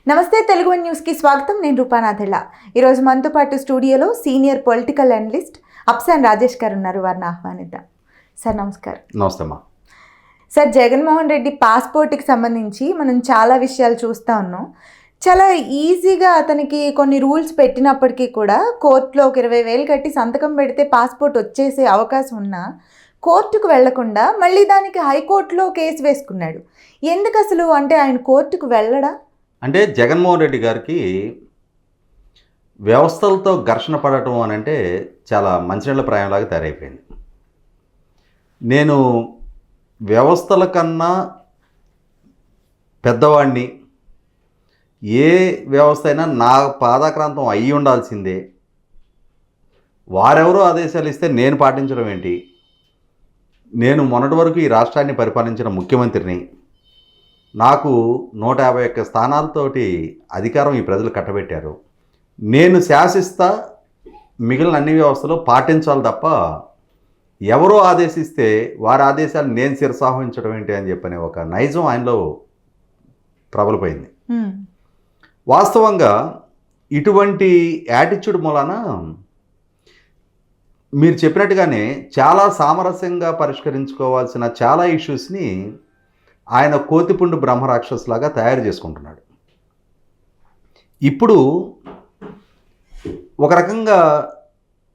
నమస్తే తెలుగు వన్ న్యూస్కి స్వాగతం. నేను రూపానాథెళ్ళ. ఈరోజు మనతో పాటు స్టూడియోలో senior political analyst Epson Rajesh గారు ఉన్నారు. వారిని ఆహ్వానిద్దాం. సార్ నమస్కారం. నమస్తే అమ్మా. సార్, జగన్మోహన్ రెడ్డి పాస్పోర్ట్కి సంబంధించి మనం చాలా విషయాలు చూస్తూ ఉన్నాం. చాలా ఈజీగా అతనికి కొన్ని రూల్స్ పెట్టినప్పటికీ కూడా కోర్టులో ఒక 20,000 కట్టి సంతకం పెడితే పాస్పోర్ట్ వచ్చేసే అవకాశం ఉన్నా కోర్టుకు వెళ్లకుండా మళ్ళీ దానికి హైకోర్టులో కేసు వేసుకున్నాడు. ఎందుకు అసలు? అంటే ఆయన కోర్టుకు వెళ్ళడా? అంటే జగన్మోహన్ రెడ్డి గారికి వ్యవస్థలతో ఘర్షణ పడటం అని అంటే చాలా మంచినీళ్ళ ప్రాయంలాగా తయారైపోయింది. నేను వ్యవస్థల కన్నా పెద్దవాడిని, ఏ వ్యవస్థ అయినా నా పాదాక్రాంతం అయ్యి ఉండాల్సిందే, వారెవరో ఆదేశాలు ఇస్తే నేను పాటించడం ఏంటి, నేను మొన్నటి వరకు ఈ రాష్ట్రాన్ని పరిపాలించిన ముఖ్యమంత్రిని, నాకు 151 స్థానాలతోటి అధికారం ఈ ప్రజలు కట్టబెట్టారు, నేను శాసిస్తా, మిగిలిన అన్ని వ్యవస్థలు పాటించాలి తప్ప ఎవరో ఆదేశిస్తే వారి ఆదేశాలు నేను శిరసావహించడం ఏంటి అని చెప్పనే ఒక నైజం ఆయనలో ప్రబలిపోయింది. వాస్తవంగా ఇటువంటి యాటిట్యూడ్ మూలాన మీరు చెప్పినట్టుగానే చాలా సామరస్యంగా పరిష్కరించుకోవాల్సిన చాలా ఇష్యూస్ని ఆయన కోతిపుండు బ్రహ్మరాక్షసులాగా తయారు చేసుకుంటున్నాడు. ఇప్పుడు ఒక రకంగా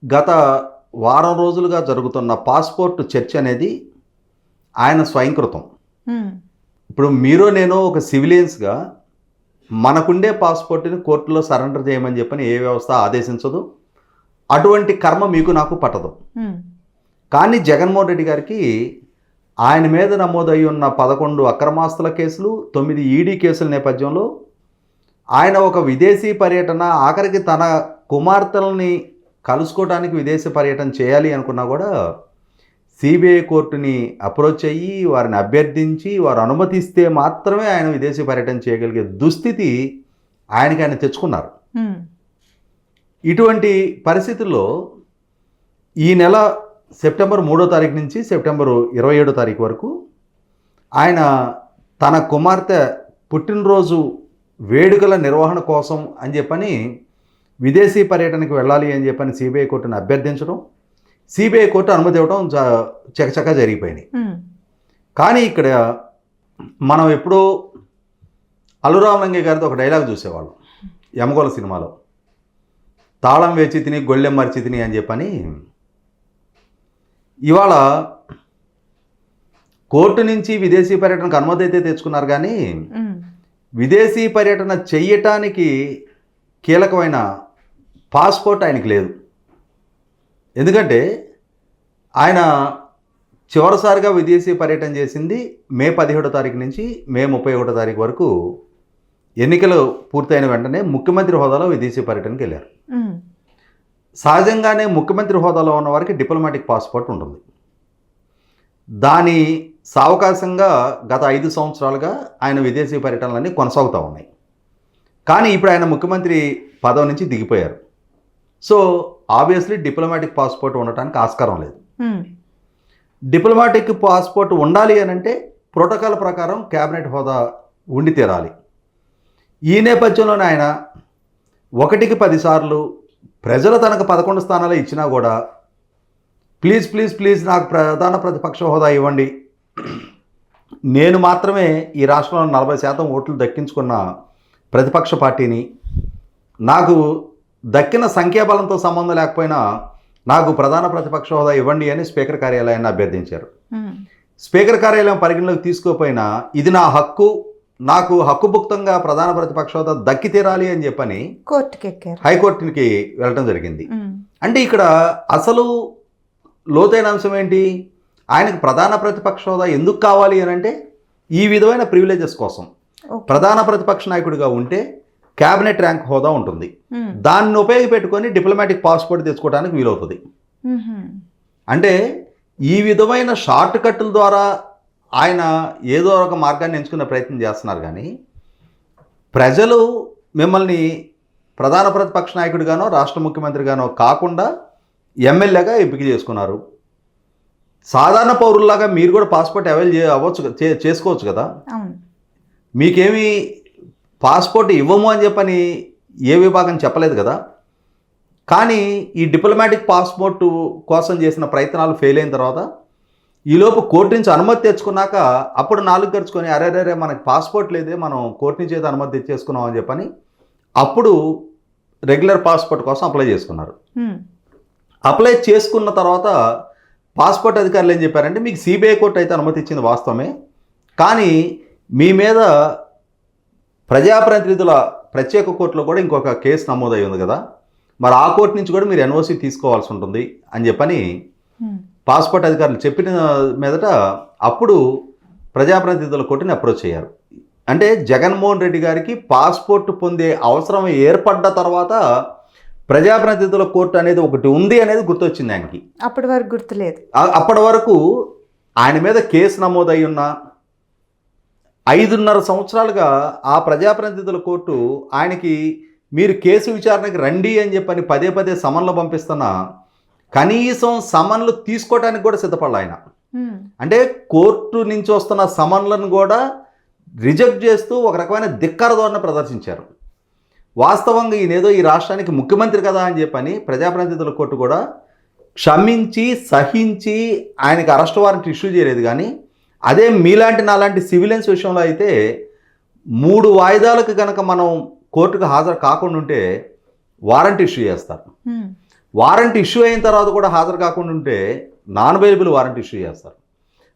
గత వారం రోజులుగా జరుగుతున్న పాస్పోర్ట్ చర్చ అనేది ఆయన స్వయంకృతం. ఇప్పుడు మీరు నేను ఒక సివిలియన్స్గా మనకుండే పాస్పోర్ట్ని కోర్టులో సరెండర్ చేయమని చెప్పని ఏ వ్యవస్థ ఆదేశించదు. అటువంటి కర్మ మీకు నాకు పట్టదు. కానీ జగన్మోహన్ రెడ్డి గారికి ఆయన మీద నమోదయ్యి ఉన్న 11 అక్రమాస్తుల కేసులు, 9 ఈడీ కేసుల నేపథ్యంలో ఆయన ఒక విదేశీ పర్యటన, ఆఖరికి తన కుమార్తెలని కలుసుకోవడానికి విదేశీ పర్యటన చేయాలి అనుకున్నా కూడా సిబిఐ కోర్టుని అప్రోచ్ అయ్యి వారిని అభ్యర్థించి వారు అనుమతిస్తే మాత్రమే ఆయన విదేశీ పర్యటన చేయగలిగే దుస్థితి ఆయన తెచ్చుకున్నారు. ఇటువంటి పరిస్థితుల్లో ఈ నెల సెప్టెంబర్ 3వ తారీఖు నుంచి సెప్టెంబర్ 27వ తారీఖు వరకు ఆయన తన కుమార్తె పుట్టినరోజు వేడుకల నిర్వహణ కోసం అని చెప్పని విదేశీ పర్యటనకు వెళ్ళాలి అని చెప్పని సిబిఐ కోర్టును అభ్యర్థించడం, సిబిఐ కోర్టు అనుమతి ఇవ్వడం చకచకా జరిగిపోయినాయి. కానీ ఇక్కడ మనం ఎప్పుడో అల్లు రామలింగయ్య గారితో ఒక డైలాగ్ చూసేవాళ్ళం యమగోళ సినిమాలో, తాళం వేచి తిని గొళ్ళెం మరిచి తిని అని చెప్పని. ఇవాళ కోర్టు నుంచి విదేశీ పర్యటనకు అనుమతి అయితే తెచ్చుకున్నారు, కానీ విదేశీ పర్యటన చెయ్యటానికి కీలకమైన పాస్పోర్ట్ ఆయనకి లేదు. ఎందుకంటే ఆయన చివరిసారిగా విదేశీ పర్యటన చేసింది మే 17వ తారీఖు నుంచి మే 31వ తారీఖు వరకు ఎన్నికలు పూర్తయిన వెంటనే ముఖ్యమంత్రి హోదాలో విదేశీ పర్యటనకి వెళ్ళారు. సహజంగానే ముఖ్యమంత్రి హోదాలో ఉన్న వారికి డిప్లొమాటిక్ పాస్పోర్ట్ ఉంటుంది. దాని సావకాశంగా గత 5 సంవత్సరాలుగా ఆయన విదేశీ పర్యటనలన్నీ కొనసాగుతూ ఉన్నాయి. కానీ ఇప్పుడు ఆయన ముఖ్యమంత్రి పదవి నుంచి దిగిపోయారు. సో ఆబ్వియస్లీ డిప్లొమాటిక్ పాస్పోర్ట్ ఉండటానికి ఆస్కారం లేదు. డిప్లొమాటిక్ పాస్పోర్ట్ ఉండాలి అని అంటే ప్రోటోకాల్ ప్రకారం క్యాబినెట్ హోదా ఉండి తీరాలి. ఈ నేపథ్యంలోనే ఆయన 1కి 10 సార్లు ప్రజలు తనకు 11 స్థానాలు ఇచ్చినా కూడా ప్లీజ్ ప్లీజ్ ప్లీజ్ నాకు ప్రధాన ప్రతిపక్ష హోదా ఇవ్వండి, నేను మాత్రమే ఈ రాష్ట్రంలో 40% ఓట్లు దక్కించుకున్న ప్రతిపక్ష పార్టీని, నాకు దక్కిన సంఖ్యాబలంతో సంబంధం లేకపోయినా నాకు ప్రధాన ప్రతిపక్ష హోదా ఇవ్వండి అని స్పీకర్ కార్యాలయాన్ని అభ్యర్థించారు. స్పీకర్ కార్యాలయం పరిగణలోకి తీసుకోకపోయినా ఇది నా హక్కు, నాకు హక్కుభుక్తంగా ప్రధాన ప్రతిపక్ష హోదా దక్కి తీరాలి అని చెప్పని హైకోర్టుకి వెళ్ళటం జరిగింది. అంటే ఇక్కడ అసలు లోతైన అంశం ఏంటి? ఆయనకు ప్రధాన ప్రతిపక్ష హోదా ఎందుకు కావాలి అని అంటే ఈ విధమైన ప్రివిలేజెస్ కోసం. ప్రధాన ప్రతిపక్ష నాయకుడిగా ఉంటే క్యాబినెట్ ర్యాంక్ హోదా ఉంటుంది, దాన్ని ఉపయోగపెట్టుకొని డిప్లొమాటిక్ పాస్పోర్ట్ తెచ్చుకోవడానికి వీలవుతుంది. అంటే ఈ విధమైన షార్ట్ కట్ల ద్వారా ఆయన ఏదో ఒక మార్గాన్ని ఎంచుకునే ప్రయత్నం చేస్తున్నారు. కానీ ప్రజలు మిమ్మల్ని ప్రధాన ప్రతిపక్ష నాయకుడిగానో రాష్ట్ర ముఖ్యమంత్రిగానో కాకుండా ఎమ్మెల్యేగా ఎంపిక చేసుకున్నారు. సాధారణ పౌరుల్లాగా మీరు కూడా పాస్పోర్ట్ అవైల్ చేసుకోవచ్చు కదా. మీకేమీ పాస్పోర్ట్ ఇవ్వము అని చెప్పని ఏ విభాగం చెప్పలేదు కదా. కానీ ఈ డిప్లొమాటిక్ పాస్పోర్ట్ కోసం చేసిన ప్రయత్నాలు ఫెయిల్ అయిన తర్వాత ఈలోపు కోర్టు నుంచి అనుమతి తెచ్చుకున్నాక అప్పుడు నాలుగు గడుచుకొని అరే మనకి పాస్పోర్ట్ లేదే, మనం కోర్టు నుంచి అయితే అనుమతి తెచ్చేసుకున్నాం అని చెప్పని అప్పుడు రెగ్యులర్ పాస్పోర్ట్ కోసం అప్లై చేసుకున్నారు. అప్లై చేసుకున్న తర్వాత పాస్పోర్ట్ అధికారులు ఏం చెప్పారంటే, మీకు సిబిఐ కోర్టు అయితే అనుమతి ఇచ్చింది వాస్తవమే, కానీ మీ మీద ప్రజాప్రతినిధుల ప్రత్యేక కోర్టులో కూడా ఇంకొక కేసు నమోదై ఉంది కదా, మరి ఆ కోర్టు నుంచి కూడా మీరు ఎన్ఓసి తీసుకోవాల్సి ఉంటుంది అని చెప్పని పాస్పోర్ట్ అధికారులు చెప్పిన మీదట అప్పుడు ప్రజాప్రతినిధుల కోర్టుని అప్రోచ్ అయ్యారు. అంటే జగన్మోహన్ రెడ్డి గారికి పాస్పోర్ట్ పొందే అవసరం ఏర్పడ్డ తర్వాత ప్రజాప్రతినిధుల కోర్టు అనేది ఒకటి ఉంది అనేది గుర్తొచ్చింది ఆయనకి. అప్పటి వరకు గుర్తులేదు. అప్పటి వరకు ఆయన మీద కేసు నమోదై ఉన్న 5.5 సంవత్సరాలుగా ఆ ప్రజాప్రతినిధుల కోర్టు ఆయనకి మీరు కేసు విచారణకి రండి అని చెప్పని పదే సమన్లు పంపిస్తున్నా కనీసం సమన్లు తీసుకోవడానికి కూడా సిద్ధపడాలి ఆయన. అంటే కోర్టు నుంచి వస్తున్న సమన్లను కూడా రిజెక్ట్ చేస్తూ ఒక రకమైన ధిక్కార ధోరణి ప్రదర్శించారు. వాస్తవంగా ఈయనేదో ఈ రాష్ట్రానికి ముఖ్యమంత్రి కదా అని చెప్పని ప్రజాప్రతినిధుల కోర్టు కూడా క్షమించి సహించి ఆయనకి అరెస్ట్ వారెంట్ ఇష్యూ చేయలేదు. కానీ అదే మీలాంటి నాలాంటి సివిలియన్స్ విషయంలో అయితే 3 వాయిదాలకు కనుక మనం కోర్టుకు హాజరు కాకుండా ఉంటే వారెంట్ ఇష్యూ చేస్తారు. వారెంట్ ఇష్యూ అయిన తర్వాత కూడా హాజరు కాకుండా ఉంటే నాన్ అవైలబుల్ వారెంట్ ఇష్యూ చేస్తారు.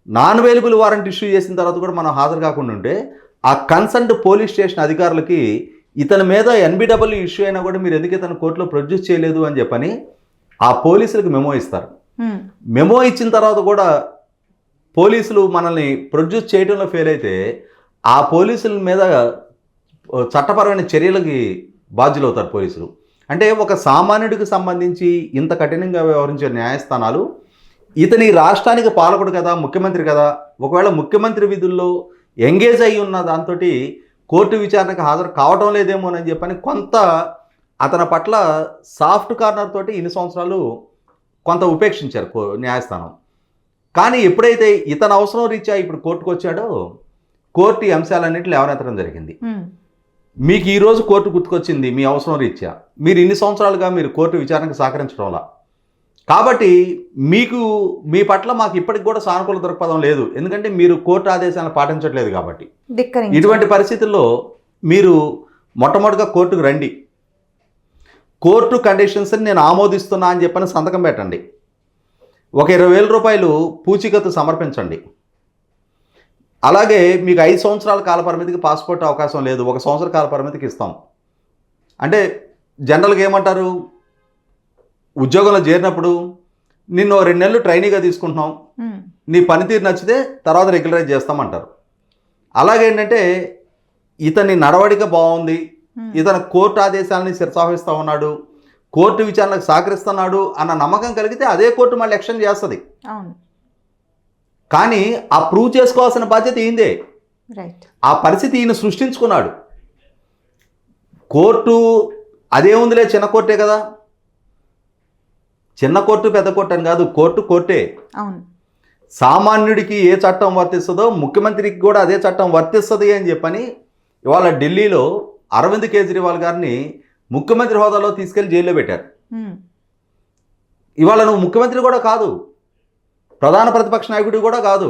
నాన్ అవైలబుల్ వారెంట్ ఇష్యూ చేసిన తర్వాత కూడా మనం హాజరు కాకుండా ఉంటే ఆ కన్సర్న్డ్ పోలీస్ స్టేషన్ అధికారులకి ఇతని మీద ఎన్బిడబ్ల్యూ ఇష్యూ అయినా కూడా మీరు ఎందుకు ఇతను కోర్టులో ప్రొడ్యూస్ చేయలేదు అని చెప్పని ఆ పోలీసులకు మెమో ఇస్తారు. మెమో ఇచ్చిన తర్వాత కూడా పోలీసులు మనల్ని ప్రొడ్యూస్ చేయడంలో ఫెయిల్ అయితే ఆ పోలీసుల మీద చట్టపరమైన చర్యలకి బాధ్యులవుతారు పోలీసులు. అంటే ఒక సామాన్యుడికి సంబంధించి ఇంత కఠినంగా వ్యవహరించే న్యాయస్థానాలు ఇతని రాష్ట్రానికి పాలకుడు కదా, ముఖ్యమంత్రి కదా, ఒకవేళ ముఖ్యమంత్రి విధుల్లో ఎంగేజ్ అయి ఉన్న దాంతో కోర్టు విచారణకు హాజరు కావటం లేదేమోనని చెప్పని కొంత అతని పట్ల సాఫ్ట్ కార్నర్ తోటి ఇన్ని సంవత్సరాలు కొంత ఉపేక్షించారు న్యాయస్థానం. కానీ ఎప్పుడైతే ఇతని అవసరం రీత్యా ఇప్పుడు కోర్టుకు వచ్చాడో కోర్టు ఈ అంశాలన్నింటినీ లేవనెత్తడం జరిగింది. మీకు ఈరోజు కోర్టు గుర్తుకొచ్చింది మీ అవసరం రీత్యా, మీరు ఇన్ని సంవత్సరాలుగా మీరు కోర్టు విచారణకు సహకరించడం వల్ల. కాబట్టి మీకు మీ పట్ల మాకు ఇప్పటికి కూడా సానుకూల దృక్పథం లేదు, ఎందుకంటే మీరు కోర్టు ఆదేశాలను పాటించట్లేదు. కాబట్టి ఇటువంటి పరిస్థితుల్లో మీరు మొట్టమొదటిగా కోర్టుకు రండి, కోర్టు కండిషన్స్ని నేను ఆమోదిస్తున్నా అని చెప్పని సంతకం పెట్టండి, ఒక 20,000 రూపాయలు పూచీకత్తు సమర్పించండి. అలాగే మీకు 5 సంవత్సరాల కాల పరిమితికి పాస్పోర్ట్ అవకాశం లేదు, 1 సంవత్సర కాల పరిమితికి ఇస్తాం. అంటే జనరల్గా ఏమంటారు, ఉద్యోగంలో చేరినప్పుడు నిన్ను 2 నెలలు ట్రైనీగా తీసుకుంటున్నాం, నీ పనితీరు నచ్చితే తర్వాత రెగ్యులరైజ్ చేస్తామంటారు. అలాగేంటంటే ఇతని నడవడిక బాగుంది, ఇతను కోర్టు ఆదేశాలని శిరసావహిస్తూ ఉన్నాడు, కోర్టు విచారణకు సహకరిస్తున్నాడు అన్న నమ్మకం కలిగితే అదే కోర్టు మళ్ళీ ఎక్స్టెండ్ చేస్తుంది. కానీ ఆ ప్రూవ్ చేసుకోవాల్సిన బాధ్యత ఈయనదే. ఆ పరిస్థితి ఈయన సృష్టించుకున్నాడు. కోర్టు అదే ఉందిలే, చిన్న కోర్టే కదా, చిన్న కోర్టు పెద్ద కోర్టు అని కాదు, కోర్టు కోర్టే. సామాన్యుడికి ఏ చట్టం వర్తిస్తుందో ముఖ్యమంత్రికి కూడా అదే చట్టం వర్తిస్తుంది అని చెప్పని ఇవాళ ఢిల్లీలో అరవింద్ కేజ్రీవాల్ గారిని ముఖ్యమంత్రి హోదాలో తీసుకెళ్లి జైల్లో పెట్టారు. ఇవాళ నువ్వు ముఖ్యమంత్రి కూడా కాదు, ప్రధాన ప్రతిపక్ష నాయకుడు కూడా కాదు,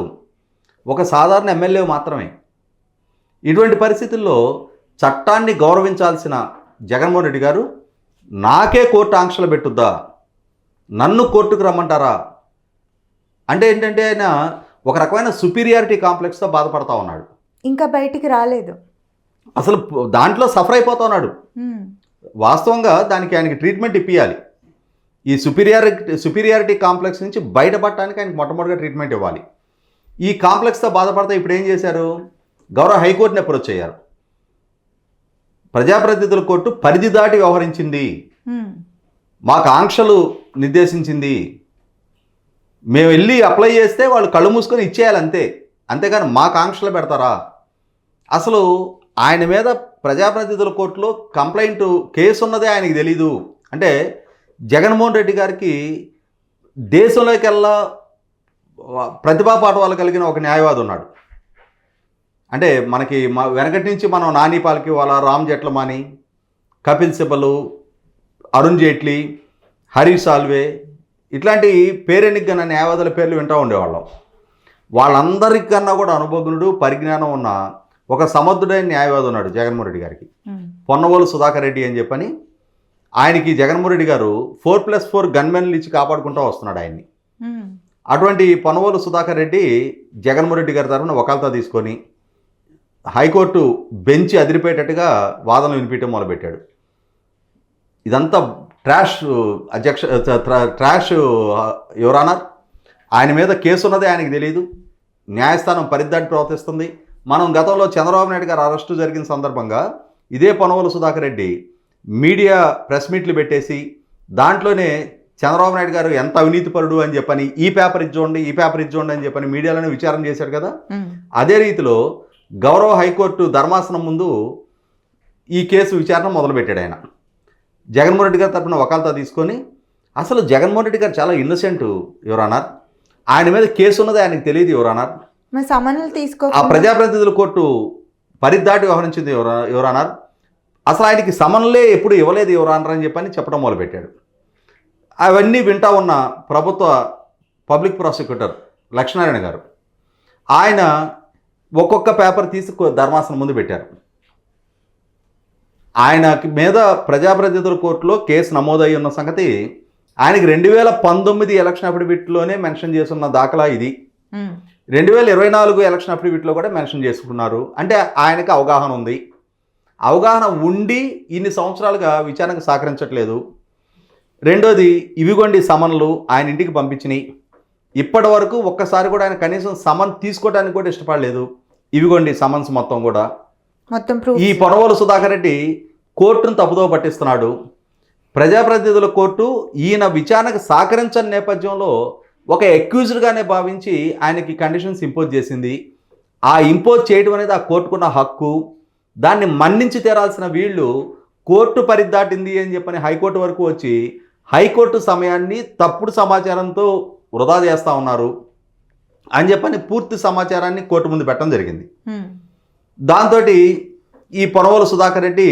ఒక సాధారణ ఎమ్మెల్యే మాత్రమే. ఇటువంటి పరిస్థితుల్లో చట్టాన్ని గౌరవించాల్సిన జగన్మోహన్ రెడ్డి గారు నాకే కోర్టు ఆంక్షలు పెట్టుద్దా, నన్ను కోర్టుకు రమ్మంటారా అంటే ఏంటంటే ఆయన ఒక రకమైన సుపీరియారిటీ కాంప్లెక్స్తో బాధపడతా ఉన్నాడు. ఇంకా బయటికి రాలేదు, అసలు దాంట్లో సఫర్ అయిపోతా ఉన్నాడు. వాస్తవంగా దానికి ఆయనకి ట్రీట్మెంట్ ఇప్పియాలి. ఈ సుపీరియారిటీ కాంప్లెక్స్ నుంచి బయటపడటానికి ఆయనకి మొట్టమొదటిగా ట్రీట్మెంట్ ఇవ్వాలి. ఈ కాంప్లెక్స్తో బాధపడతా ఇప్పుడు ఏం చేశారు, గౌరవ హైకోర్టుని అప్రోచ్ అయ్యారు. ప్రజాప్రతినిధుల కోర్టు పరిధి దాటి వ్యవహరించింది, మాకు ఆంక్షలు నిర్దేశించింది, మేము వెళ్ళి అప్లై చేస్తే వాళ్ళు కళ్ళు మూసుకొని ఇచ్చేయాలి అంతే, అంతేగాని మాకు ఆంక్షలు పెడతారా. అసలు ఆయన మీద ప్రజాప్రతినిధుల కోర్టులో కంప్లైంట్ కేసు ఉన్నదే ఆయనకి తెలీదు. అంటే జగన్మోహన్ రెడ్డి గారికి దేశంలోకెల్లా ప్రతిభా పాఠవాలు కలిగిన ఒక న్యాయవాది ఉన్నాడు. అంటే మనకి వెనకటి నుంచి మనం నాని పాల్కివాలా, రామ్ జెట్లమాని, కపిల్ సిబల్, అరుణ్ జైట్లీ, హరీష్ సాల్వే ఇట్లాంటి పేరెన్నికన్న న్యాయవాదుల పేర్లు వింటూ ఉండేవాళ్ళం. వాళ్ళందరికన్నా కూడా అనుభవజ్ఞుడు, పరిజ్ఞానం ఉన్న ఒక సమర్థుడైన న్యాయవాది ఉన్నాడు జగన్మోహన్ రెడ్డి గారికి. పొన్నవోలు సుధాకర్ రెడ్డి అని చెప్పని ఆయనకి జగన్మోహన్ రెడ్డి గారు 4+4 గన్మెన్లు ఇచ్చి కాపాడుకుంటూ వస్తున్నాడు ఆయన్ని. అటువంటి పొన్నవోలు సుధాకర్ రెడ్డి జగన్మోహన్ రెడ్డి గారి తరఫున వకాల్తా తీసుకొని హైకోర్టు బెంచ్ అదిరిపోయేటట్టుగా వాదనలు వినిపించడం మొదలుపెట్టాడు. ఇదంతా ట్రాష్ యువర్ ఆనర్. ఆయన మీద కేసు ఉన్నదే ఆయనకు తెలియదు. న్యాయస్థానం పరిద్దాటి ప్రవర్తిస్తుంది. మనం గతంలో చంద్రబాబు నాయుడు గారు అరెస్టు జరిగిన సందర్భంగా ఇదే పొన్నవోలు సుధాకర్ రెడ్డి మీడియా ప్రెస్ మీట్లు పెట్టేసి దాంట్లోనే చంద్రబాబు నాయుడు గారు ఎంత అవినీతిపరుడు అని చెప్పని ఈ పేపర్ ఇచ్చుకోండి అని చెప్పని మీడియాలోనే విచారణ చేశాడు కదా. అదే రీతిలో గౌరవ హైకోర్టు ధర్మాసనం ముందు ఈ కేసు విచారణ మొదలుపెట్టాడు ఆయన. జగన్మోహన్ రెడ్డి గారి తరఫున వకాల్తా తీసుకొని అసలు జగన్మోహన్ రెడ్డి గారు చాలా ఇన్నోసెంట్ యువర్ ఆనర్. ఆయన మీద కేసు ఉన్నది ఆయనకు తెలియదు యువర్ ఆనర్. ఆ ప్రజాప్రతినిధుల కోర్టు పరిద్దాటి వ్యవహరించింది యువర్ ఆనర్. అసలు ఆయనకి సమన్లే ఎప్పుడు ఇవ్వలేదు యువర్ ఆనర్ అని చెప్పని చెప్పడం మొదలుపెట్టాడు. అవన్నీ వింటా ఉన్న ప్రభుత్వ పబ్లిక్ ప్రాసిక్యూటర్ లక్ష్మీనారాయణ గారు ఆయన ఒక్కొక్క పేపర్ తీసి ధర్మాసనం ముందు పెట్టారు. ఆయన మీద ప్రజాప్రతినిధుల కోర్టులో కేసు నమోదయ్యి ఉన్న సంగతి ఆయనకి 2019 ఎలక్షన్ అఫిడవిట్లోనే మెన్షన్ చేస్తున్న దాఖలా ఇది. 2024 ఎలక్షన్ అఫిడవిట్లో కూడా మెన్షన్ చేసుకున్నారు. అంటే ఆయనకి అవగాహన ఉంది. అవగాహన ఉండి ఇన్ని సంవత్సరాలుగా విచారణకు సహకరించట్లేదు. రెండోది ఇవిగోండి సమన్లు ఆయన ఇంటికి పంపించినాయి. ఇప్పటి వరకు ఒక్కసారి కూడా ఆయన కనీసం సమన్ తీసుకోవడానికి కూడా ఇష్టపడలేదు. ఇవిగోండి సమన్స్ మొత్తం కూడా. ఈ పొన్నవోలు సుధాకర్ రెడ్డి కోర్టును తప్పుదో పట్టిస్తున్నాడు. ప్రజాప్రతినిధుల కోర్టు ఈయన విచారణకు సహకరించని నేపథ్యంలో ఒక అక్యూజ్డ్గానే భావించి ఆయనకి కండిషన్స్ ఇంపోజ్ చేసింది. ఆ ఇంపోజ్ చేయడం అనేది ఆ కోర్టుకున్న హక్కు. దాన్ని మన్నించి తీరాల్సిన వీళ్ళు కోర్టు పరిదాటింది అని చెప్పని హైకోర్టు వరకు వచ్చి హైకోర్టు సమయాన్ని తప్పుడు సమాచారంతో వృధా చేస్తూ ఉన్నారు అని చెప్పని పూర్తి సమాచారాన్ని కోర్టు ముందు పెట్టడం జరిగింది. దాంతో ఈ పొన్నవోలు సుధాకర్ రెడ్డి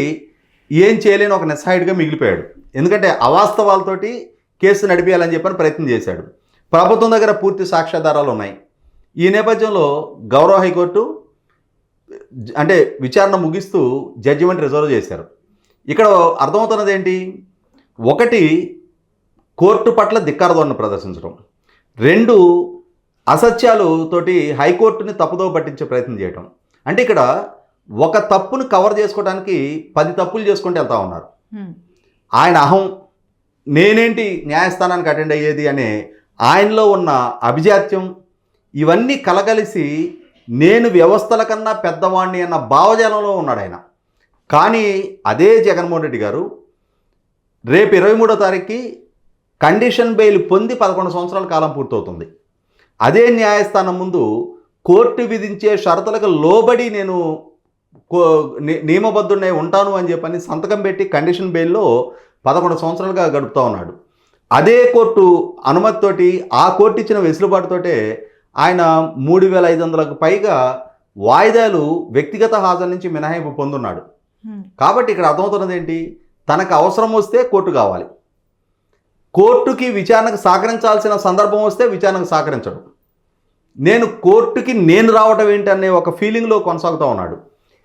ఏం చేయలేని ఒక నిస్సహాయుడిగా మిగిలిపోయాడు. ఎందుకంటే అవాస్తవాలతోటి కేసు నడిపేయాలని చెప్పని ప్రయత్నం చేశాడు. ప్రభుత్వం దగ్గర పూర్తి సాక్ష్యాధారాలు ఉన్నాయి. ఈ నేపథ్యంలో గౌరవ హైకోర్టు అంటే విచారణ ముగిస్తూ జడ్జిమెంట్ రిజర్వ్ చేశారు. ఇక్కడ అర్థమవుతున్నది ఏంటి? ఒకటి, కోర్టు పట్ల ధిక్కారధోరణి ప్రదర్శించడం. రెండు, అసత్యాలతోటి హైకోర్టుని తప్పుదో పట్టించే ప్రయత్నం చేయడం. అంటే ఇక్కడ ఒక తప్పును కవర్ చేసుకోవడానికి 10 తప్పులు చేసుకుంటూ వెళ్తా ఉన్నారు. ఆయన అహం, నేనేంటి న్యాయస్థానానికి అటెండ్ అయ్యేది అనే ఆయనలో ఉన్న అభిజాత్యం, ఇవన్నీ కలగలిసి నేను వ్యవస్థల కన్నా పెద్దవాణ్ణి అన్న భావజాలంలో ఉన్నాడు ఆయన. కానీ అదే జగన్మోహన్ రెడ్డి గారు రేపు 23వ తారీఖుకి కండిషన్ బెయిల్ పొంది 11 సంవత్సరాల కాలం పూర్తవుతుంది. అదే న్యాయస్థానం ముందు కోర్టు విధించే షరతులకు లోబడి నేను నియమబద్ధుడై ఉంటాను అని చెప్పని సంతకం పెట్టి కండిషన్ బెయిల్లో 11 సంవత్సరాలుగా గడుపుతూ ఉన్నాడు. అదే కోర్టు అనుమతితోటి ఆ కోర్టు ఇచ్చిన వెసులుబాటుతోటే ఆయన 3,500కు పైగా వాయిదాలు వ్యక్తిగత హాజరు నుంచి మినహాయింపు పొందున్నాడు. కాబట్టి ఇక్కడ అర్థమవుతున్నది ఏంటి? తనకు అవసరం వస్తే కోర్టు కావాలి, కోర్టుకి విచారణకు సహకరించాల్సిన సందర్భం వస్తే విచారణకు సహకరించడు. నేను కోర్టుకి రావటం ఏంటనే ఒక ఫీలింగ్లో కొనసాగుతూ ఉన్నాడు.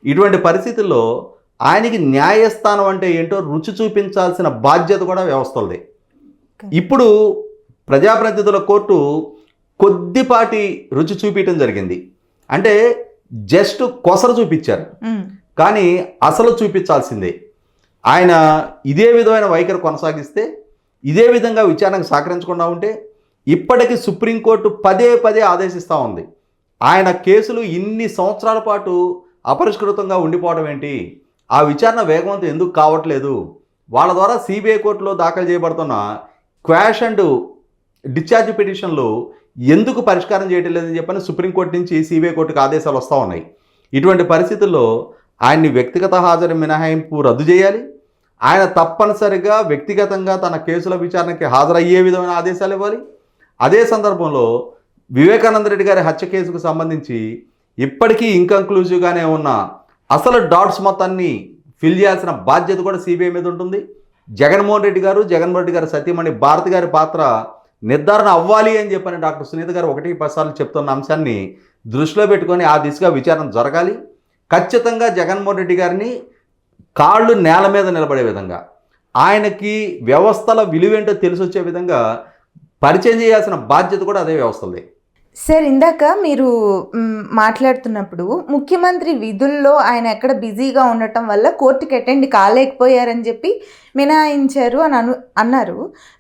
ఇటువంటి పరిస్థితుల్లో ఆయనకి న్యాయస్థానం అంటే ఏంటో రుచి చూపించాల్సిన బాధ్యత కూడా వ్యవస్థలదే. ఇప్పుడు ప్రజాప్రతినిధుల కోర్టు కొద్దిపాటి రుచి చూపించడం జరిగింది. అంటే జస్ట్ కొసరు చూపించారు, కానీ అసలు చూపించాల్సిందే. ఆయన ఇదే విధమైన వైఖరి కొనసాగిస్తే, ఇదే విధంగా విచారణకు సహకరించకుండా ఉంటే ఇప్పటికీ సుప్రీంకోర్టు పదే ఆదేశిస్తూ ఉంది. ఆయన కేసులు ఇన్ని సంవత్సరాల పాటు అపరిష్కృతంగా ఉండిపోవడం ఏంటి? ఆ విచారణ వేగవంతం ఎందుకు కావట్లేదు? వాళ్ళ ద్వారా సిబిఐ కోర్టులో దాఖలు చేయబడుతున్న క్వాష్ అండ్ డిశ్చార్జ్ పిటిషన్లు ఎందుకు పరిష్కారం చేయటం లేదని చెప్పని సుప్రీంకోర్టు నుంచి సిబిఐ కోర్టుకు ఆదేశాలు వస్తూ ఉన్నాయి. ఇటువంటి పరిస్థితుల్లో ఆయన్ని వ్యక్తిగత హాజరు మినహాయింపు రద్దు చేయాలి. ఆయన తప్పనిసరిగా వ్యక్తిగతంగా తన కేసుల విచారణకి హాజరయ్యే విధమైన ఆదేశాలు ఇవ్వాలి. అదే సందర్భంలో వివేకానంద రెడ్డి గారి హత్య కేసుకు సంబంధించి ఇప్పటికీ ఇంకన్క్లూజివ్గానే ఉన్న అసలు డాట్స్ మొత్తాన్ని ఫిల్ చేయాల్సిన బాధ్యత కూడా సిబిఐ మీద ఉంటుంది. జగన్మోహన్ రెడ్డి గారు సతీమణి భారతి గారి పాత్ర నిర్ధారణ అవ్వాలి అని చెప్పని డాక్టర్ సునీత గారు 1-10 సార్లు చెప్తున్న అంశాన్ని దృష్టిలో పెట్టుకొని ఆ దిశగా విచారణ జరగాలి. ఖచ్చితంగా జగన్మోహన్ రెడ్డి గారిని కాళ్ళు నేల మీద నిలబడే విధంగా, ఆయనకి వ్యవస్థల విలువేంటో తెలిసొచ్చే విధంగా పరిచయం చేయాల్సిన బాధ్యత కూడా అదే వ్యవస్థలదే. సార్, ఇందాక మీరు మాట్లాడుతున్నప్పుడు ముఖ్యమంత్రి విధుల్లో ఆయన ఎక్కడ బిజీగా ఉండటం వల్ల కోర్టుకి అటెండ్ కాలేకపోయారని చెప్పి మినహాయించారు అని అన్నారు.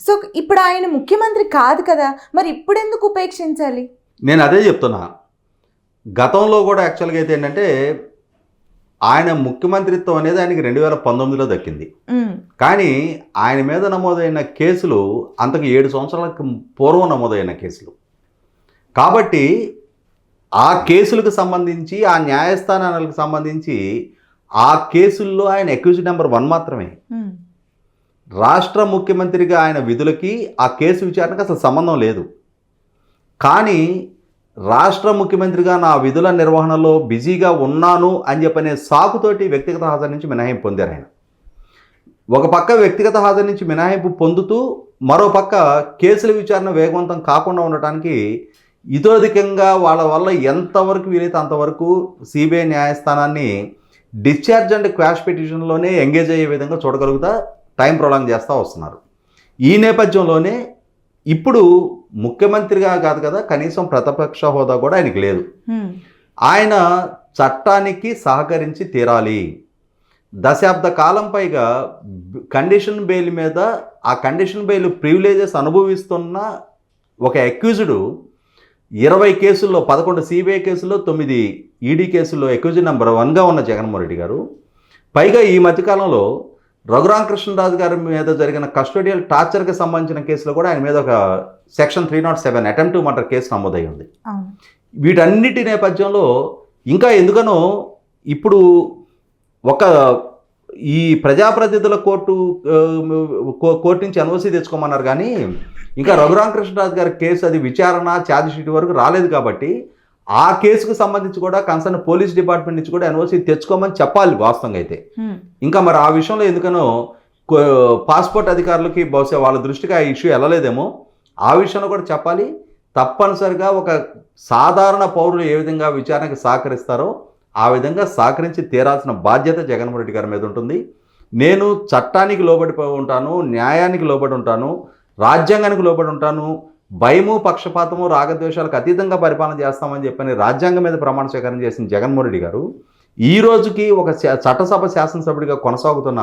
సో ఇప్పుడు ఆయన ముఖ్యమంత్రి కాదు కదా, మరి ఇప్పుడు ఎందుకు ఉపేక్షించాలి? నేను అదే చెప్తున్నా. గతంలో కూడా యాక్చువల్గా అయితే ఏంటంటే ఆయన ముఖ్యమంత్రిత్వం అనేది ఆయనకి 2019లో దక్కింది. కానీ ఆయన మీద నమోదైన కేసులు అంతకు 7 సంవత్సరాలకు పూర్వం నమోదైన కేసులు కాబట్టి ఆ కేసులకు సంబంధించి, ఆ న్యాయస్థానాలకు సంబంధించి ఆ కేసుల్లో ఆయన అక్యూజ్డ్ నెంబర్ 1 మాత్రమే. రాష్ట్ర ముఖ్యమంత్రిగా ఆయన విధులకి ఆ కేసు విచారణకు అసలు సంబంధం లేదు. కానీ రాష్ట్ర ముఖ్యమంత్రిగా నా విధుల నిర్వహణలో బిజీగా ఉన్నాను అని చెప్పనే సాకుతోటి వ్యక్తిగత హాజరు నుంచి మినహాయింపు పొందారు ఆయన. ఒక పక్క వ్యక్తిగత హాజరు నుంచి మినహాయింపు పొందుతూ మరో పక్క కేసుల విచారణ వేగవంతం కాకుండా ఉండటానికి ఇతోధికంగా వాళ్ళ వల్ల ఎంతవరకు వీలైతే అంతవరకు సిబిఐ న్యాయస్థానాన్ని డిశ్చార్జ్ అండ్ క్వాష్ పిటిషన్లోనే ఎంగేజ్ అయ్యే విధంగా చూడగలుగుతా టైం ప్రొలాంగ్ చేస్తూ వస్తున్నారు. ఈ నేపథ్యంలోనే ఇప్పుడు ముఖ్యమంత్రిగా కాదు కదా, కనీసం ప్రతిపక్ష హోదా కూడా ఆయనకి లేదు. ఆయన చట్టానికి సహకరించి తీరాలి. దశాబ్ద కాలం పైగా కండిషన్ బెయిల్ మీద ఆ కండిషన్ బెయిల్ ప్రివిలేజెస్ అనుభవిస్తున్న ఒక అక్యూజ్డ్ 20 కేసుల్లో 11 సిబిఐ కేసుల్లో 9 ఈడీ కేసుల్లో అక్యూజ్డ్ నెంబర్ 1గా ఉన్న జగన్మోహన్ రెడ్డి గారు పైగా ఈ మధ్యకాలంలో రఘురామకృష్ణరాజు గారి మీద జరిగిన కస్టోడియల్ టార్చర్కి సంబంధించిన కేసులో కూడా ఆయన మీద ఒక section 307 attempt to murder case నమోదై ఉంది. వీటన్నిటి నేపథ్యంలో ఇంకా ఎందుకనో ఇప్పుడు ఒక ఈ ప్రజాప్రతినిధుల కోర్టు నుంచి ఎన్ఓసి తెచ్చుకోమన్నారు. కానీ ఇంకా రఘురామకృష్ణరాజు గారి కేసు అది విచారణ ఛార్జ్ షీట్ వరకు రాలేదు కాబట్టి ఆ కేసుకు సంబంధించి కూడా కన్సర్న్ పోలీస్ డిపార్ట్మెంట్ నుంచి కూడా ఎన్ఓసి తెచ్చుకోమని చెప్పాలి వాస్తవంగా అయితే. ఇంకా మరి ఆ విషయంలో ఎందుకనో పాస్పోర్ట్ అధికారులకి బహుశా వాళ్ళ దృష్టికి ఆ ఇష్యూ వెళ్ళలేదేమో, ఆ విషయంలో కూడా చెప్పాలి. తప్పనిసరిగా ఒక సాధారణ పౌరులు ఏ విధంగా విచారణకు సహకరిస్తారో ఆ విధంగా సహకరించి తీరాల్సిన బాధ్యత జగన్మోహన్ రెడ్డి గారి మీద ఉంటుంది. నేను చట్టానికి లోబడి ఉంటాను, న్యాయానికి లోబడి ఉంటాను, రాజ్యాంగానికి లోబడి ఉంటాను, భయము పక్షపాతము రాగద్వేషాలకు అతీతంగా పరిపాలన చేస్తామని చెప్పని రాజ్యాంగం మీద ప్రమాణ స్వీకారం చేసిన జగన్మోహన్ రెడ్డి గారు ఈ రోజుకి ఒక చట్టసభ శాసనసభ్యుడిగా కొనసాగుతున్న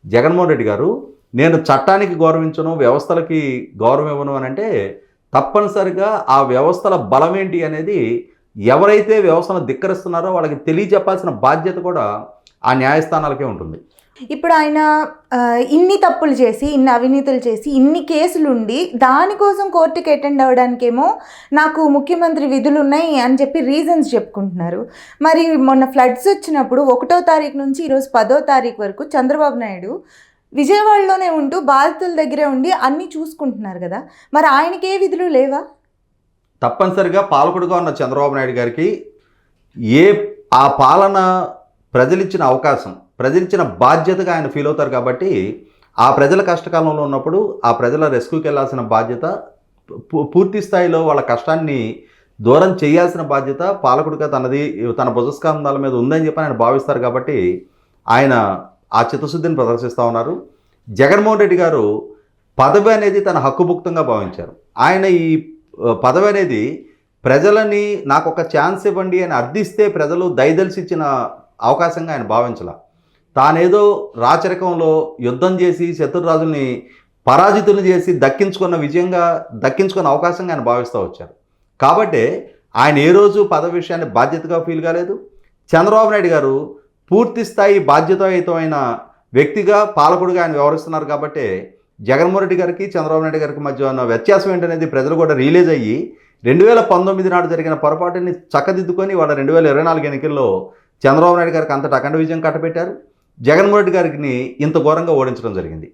జగన్మోహన్ రెడ్డి గారు నేను చట్టానికి గౌరవించను, వ్యవస్థలకి గౌరవం ఇవ్వను అని అంటే తప్పనిసరిగా ఆ వ్యవస్థల బలం ఏంటి అనేది ఎవరైతే వ్యవస్థను ధిక్కరిస్తున్నారో వాళ్ళకి తెలియజెప్పాల్సిన బాధ్యత కూడా ఆ న్యాయస్థానాలకే ఉంటుంది. ఇప్పుడు ఆయన ఇన్ని తప్పులు చేసి, ఇన్ని అవినీతులు చేసి, ఇన్ని కేసులుండి దానికోసం కోర్టుకి అటెండ్ అవ్వడానికేమో నాకు ముఖ్యమంత్రి విధులు ఉన్నాయి అని చెప్పి రీజన్స్ చెప్పుకుంటున్నారు. మరి మొన్న ఫ్లడ్స్ వచ్చినప్పుడు 1వ తారీఖు నుంచి ఈరోజు 10వ తారీఖు వరకు చంద్రబాబు నాయుడు విజయవాడలోనే ఉంటూ బాధితుల దగ్గరే ఉండి అన్నీ చూసుకుంటున్నారు కదా, మరి ఆయనకి ఏ విధులు లేవా? తప్పనిసరిగా పాలకుడుగా ఉన్న చంద్రబాబు నాయుడు గారికి ఆ పాలన ప్రజలిచ్చిన అవకాశం, ప్రజలిచ్చిన బాధ్యతగా ఆయన ఫీల్ అవుతారు. కాబట్టి ఆ ప్రజల కష్టకాలంలో ఉన్నప్పుడు ఆ ప్రజల రెస్క్యూకి వెళ్ళాల్సిన బాధ్యత, పూర్తి స్థాయిలో వాళ్ళ కష్టాన్ని దూరం చేయాల్సిన బాధ్యత పాలకుడిగా తన భుజస్కంధాల మీద ఉందని చెప్పి ఆయన భావిస్తారు. కాబట్టి ఆయన ఆ చిత్తశుద్ధిని ప్రదర్శిస్తూ ఉన్నారు. జగన్మోహన్ రెడ్డి గారు పదవి అనేది తన హక్కుభుక్తంగా భావించారు. ఆయన ఈ పదవి అనేది ప్రజలని నాకు ఒక ఛాన్స్ ఇవ్వండి అని అర్థిస్తే ప్రజలు దయదలిసి ఇచ్చిన అవకాశంగా ఆయన భావించాల. తానేదో రాచరికంలో యుద్ధం చేసి శత్రురాజుల్ని పరాజితులు చేసి దక్కించుకున్న అవకాశంగా ఆయన భావిస్తూ వచ్చారు. కాబట్టి ఆయన ఏ రోజు పదవి విషయాన్ని బాధ్యతగా ఫీల్ కాలేదు. చంద్రబాబు నాయుడు గారు పూర్తి స్థాయి బాధ్యతాయుతమైన వ్యక్తిగా పాలకుడిగా ఆయన వ్యవహరిస్తున్నారు. కాబట్టి జగన్మోహన్ రెడ్డి గారికి చంద్రబాబు నాయుడు గారికి మధ్య ఉన్న వ్యత్యాసం ఏంటనేది ప్రజలు కూడా రియలైజ్ అయ్యి 2019 నాడు జరిగిన పొరపాటుని చక్కదిద్దుకొని వాళ్ళ 2024 ఎన్నికల్లో చంద్రబాబు నాయుడు గారికి అంతటా అఖండ విజయం కట్టబెట్టారు. జగన్మోహన్ రెడ్డి గారికి ఇంత ఘోరంగా ఓడించడం జరిగింది.